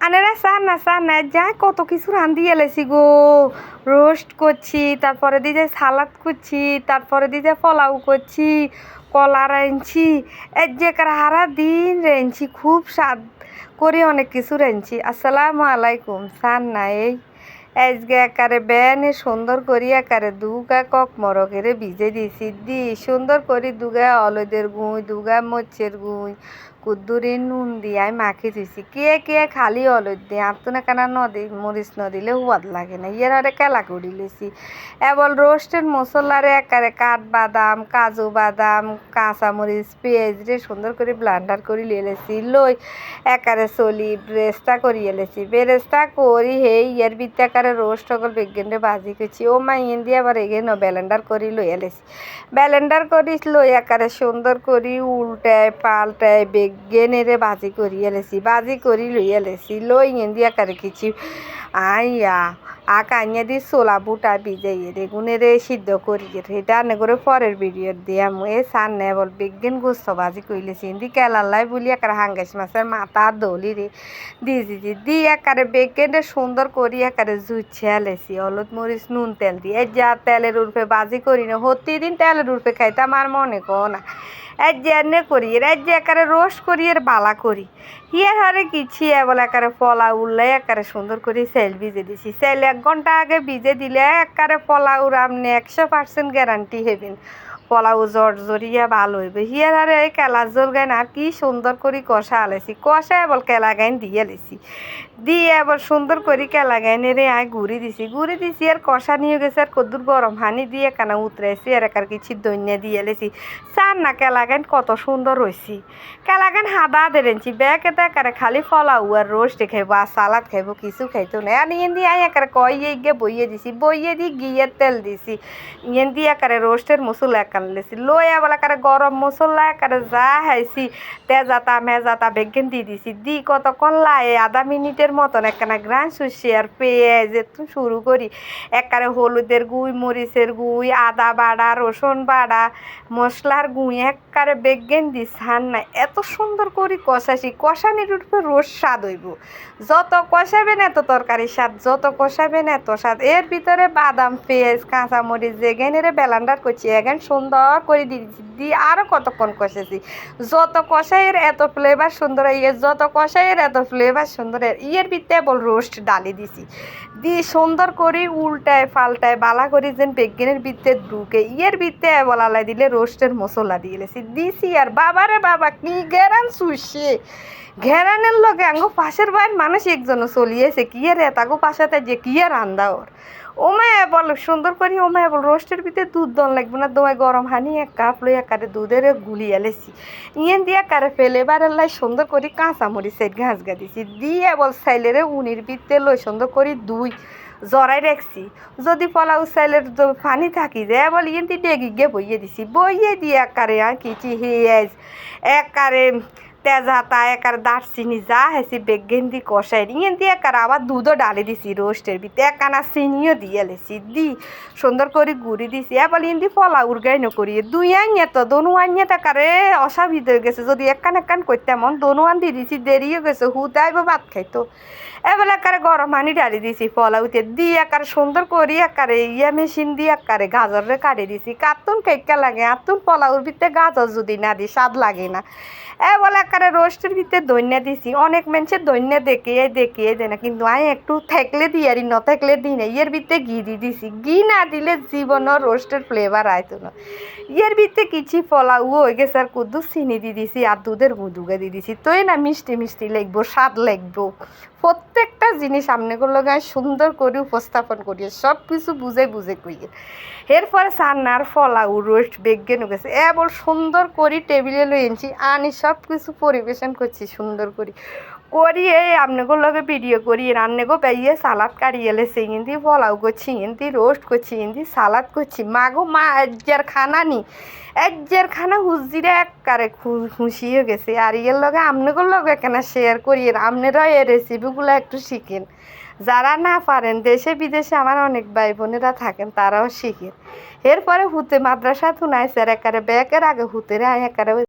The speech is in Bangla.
আনেরা চান না যা কত কিছু রান্ধি এলেছি গো। রোস্ট করছি, তারপরে দিয়ে সালাদ করছি, তারপরে দিয়ে পোলাও করছি, কলা রাঁধছি, এর যে হারা দিন রেঁধছি, খুব স্বাদ করে অনেক কিছু রেঁধছি। আসসালামু আলাইকুম। চান না আজকে একারে বেনে সুন্দর করি একারে দুগা কক মরকেরে ভিজে দিয়েছি, সুন্দর করি দুগা হলুদের গুঁই, দুগা মরিচের গুঁই, কুদ্দুরি নুন দিয়ে মাখি দিছি। কে খালি হলুদ দিয়ে আত্মনে কেনা মরিচ দিলে হুয়াদ লাগে না, ইয়ের আরে কেলা করি লেছি। এবার রোস্টের মশলারে একারে কাঠ বাদাম, কাজু বাদাম, কাঁচামরিচ, পেঁয়াজ রে সুন্দর করে ব্লান্ডার করে লেছি, লই একারে চলি বেরেস্তা করি এলেছি। বেরেস্তা করি ইয়ের ভিতরে একারে রোস্ট সকল বেগেন্ডে ভাজি করছি। ও মা ইন দিয়ে আবার এগে ব্লেন্ডার করি লই এলেছি। ব্লেন্ডার করি লই একারে সুন্দর করি উল্টায় পাল্টায় বেগেনেরে ভাজি করি এলেছি, ভাজি করি লই এলেছি। লই ইন দিয়ে একারে কিছু কাইয়া দিয়ে ছোলা বুটা ভিজাইয়ে রেগুনেরে সিদ্ধ করি, এটা আনে করে পরের ভিডিও দিয়ে সান নে বল বেগেন গোস্ত ভাজি কইলেছি। ইন্দি কেলাল্লাই বলি একারে হাঙ্গাস মাছের মাথা দলি রে দি একারে বেগেনে সুন্দর করি একারে জুইছে এলেছি। হলুদ মরিচ নুন তেল দিয়ে যা তেলের উর্ফে ভাজি করি না, প্রতিদিন তেলের উর্ফে খাইতে আমার মনে কো না। যে এনে করি যে একারে রোস্ট করি এর বালা করি হিয়ার হারে কিছি বলে একারে ফলা উল্লাই একারে সুন্দর করে সেল ভিজে দিছি। সেল 1 ঘন্টা আগে ভিজে দিলে একারে পোলাওর আপনি 100% গ্যারান্টি হবেন পোলাও জরিয়া ভালো হইবে। হিয়ার হারে এই কেলা জোর গাইন আর কি সুন্দর করে কষা আলেছি, কষা এবার কেলা গাইন দিয়ে লেছি, দিয়ে এবার সুন্দর করে কেলা গাইনেরে গুড়ি দিছি আর কষা নিয়ে গেছে। আর কদ্দুর গরম হানি দিয়ে কানা উতরাইছি আর একার কিছু দইন্যা দিয়ে লেছি। চান না কেলা গাইন কত সুন্দর হয়েছি। কেলা গাইন হাদা দেরেছি ব্যাকে তো একারে খালি ফলাও আর রোস্টে খাইবো আর সালাদ খাইবো, কিছু খাইতো না। আর ইয়েন দিয়ে একারে কইয়ে গিয়ে বইয়ে দিছি, বইয়ে দিয়ে গিয়ের তেল দিছি, ইয়েন দিয়ে একারে রোস্টের মশলা একান লেছি। লইয়া বলে একারে গরম মশলা একারে যা হাইছি তেজাতা মেজাতা বেগেন দিয়ে দিছি, দি কতক্ষণ লাই 1/2 মিনিটের মতন একখানা গ্রান শুষি আর পেঁয়াজ একটু শুরু করি একারে হলুদের গুঁই, মরিচের গুঁই, আদা বাড়া, রসুন বাড়া, মশলার গুঁই একারে বেগেন দি ছান না এত সুন্দর করি কষানির উপরে রোজ স্বাদ হইব। যত কষাবেন এত তরকারির স্বাদ, যত কষাবেন এত স্বাদ। এর ভিতরে বাদাম, পেঁয়াজ, কাঁচামরিচ যেগেনেরে ব্লেন্ডার করছি এগেন সুন্দর করে দিয়ে আরও কতক্ষণ কষেছি। যত কষাইয়ের এত ফ্লেভার সুন্দর, যত কষাইয়ের এত ফ্লেভার সুন্দর। ইয়ের ভিতরে বল রোস্ট ডালি দিছি, দিয়ে সুন্দর করে উল্টায় পাল্টায় বালা করি যেন বেগেনের ভিতরে ঢুকে। ইয়ের ভিতরে বলালাই দিলে রোস্টের মশলা দিয়ে দিছি আর বাবারে বাবা কি ঘেরান শুষে। ঘেরানের লগে আঙ্গো পাশের বাড়ির মানুষ একজনও চলিয়েছে কি রে তাগো পাশাতে যে কি আর রান্দা ওর। ওমায় বল সুন্দর করি ওমায় বল রোস্টের ভিতরে দুধ দন লাগবে না, দোয়ায় গরম হানি 1 কাপ লই একারে দুধের গুলিয়ে লেছি। ইয়েন দিয়ে একারে ফেলে বারেলাই সুন্দর করি কাঁচামরিচ সাইড ঘাস দিছি, দিয়ে বল সাইলেরে উনির ভিতরে লই সুন্দর করি দুই জরাই রাখছি। যদি পোলাও চাইলের পানি থাকি যায় বল ইয়েন দিয়ে ডেগি গিয়ে বইয়ে দিছি, বইয়ে দিয়ে একারে আর কিছু হেয়াজ একারে তেজাতা একারে দারচিনি যা হেছি বেগেন দি কষাই ইয়েন দিয়ে একারে আবার দুধও ডালি দিছি রোস্টের ভিতরে, একখানা চিনিও দিয়ে লেছি, দি সুন্দর করে গুড়ি দিছি। এবার ইয়েন দিয়ে পোলাও উর্গাই নকরিয়ে 2 আনিয়ে তো দনু আনিয়ে তাকারে অসা ভিতরে গেছে। যদি একখান করতে এমন দনু আন দিয়ে দিছি দেরিও গেছে, হুদাইব ভাত খাইতো। এবার একারে গরম পানি ডালি দিছি পোলাওতে, দিয়ে একারে সুন্দর করি একারে মেশিন দিয়ে একারে গাজরে কাটি দিছি। কাতুন কেকা লাগে আতুন পোলাওর ভিতরে গাজর যদি না দিই স্বাদ লাগে না। বলে একারে রোস্টের ভিতরে দইন্যা দিছি। অনেক মানুষের দইন্যা দেখিয়ে দেয় না, কিন্তু আমি একটু থাকলে দিই আর ন থাকলে দিই না। ইয়ের ভিতরে ঘি দিয়ে দিছি, ঘি না দিলে জীবনও রোস্টের ফ্লেভার আইতো না। ইয়ের ভিতরে কিছু পোলাও হয়ে গেছে আর কুদ্দু চিনি দিয়ে দিছি আর দুধের গুঁদুগা দিয়ে দিছি, তো না মিষ্টি লাগবো, স্বাদ লাগবো। প্রত্যেকটা জিনিস আপনাগুলো গায়ে সুন্দর করে উপস্থাপন করিয়ে সব কিছু বুঝে কইয়ে এরপরে সান্নার ফলাও রোস্ট বেগেন গেছে বল সুন্দর করি টেবিলে লই এনেছি আনি সব কিছু পরিবেশন করছি সুন্দর করি এই আপনাগুলো লগে ভিডিও করি রান্নাগো পাইয়ে সালাদ কাটিয়ে লেছে ইন্দি ফলাও করছি ইন্দি রোস্ট করছি ইন্দি সালাদ করছি মাগো মা এজ্জের খানা নি এজ্জের খানা হুজিরে একবারে খুশিয়ে গেছে। আর ইয়ের লগে আপনাগুলো লগে কেন শেয়ার করি আপনারা এই রেসিপিগুলো একটু শিখেন, যারা না পারেন দেশে বিদেশে আমার অনেক ভাই বোনেরা থাকেন তারাও শিখেন। এরপরে হুতে মাদ্রাসা থুনাইছে আর একারে ব্যাকের আগে হুতেরে একারে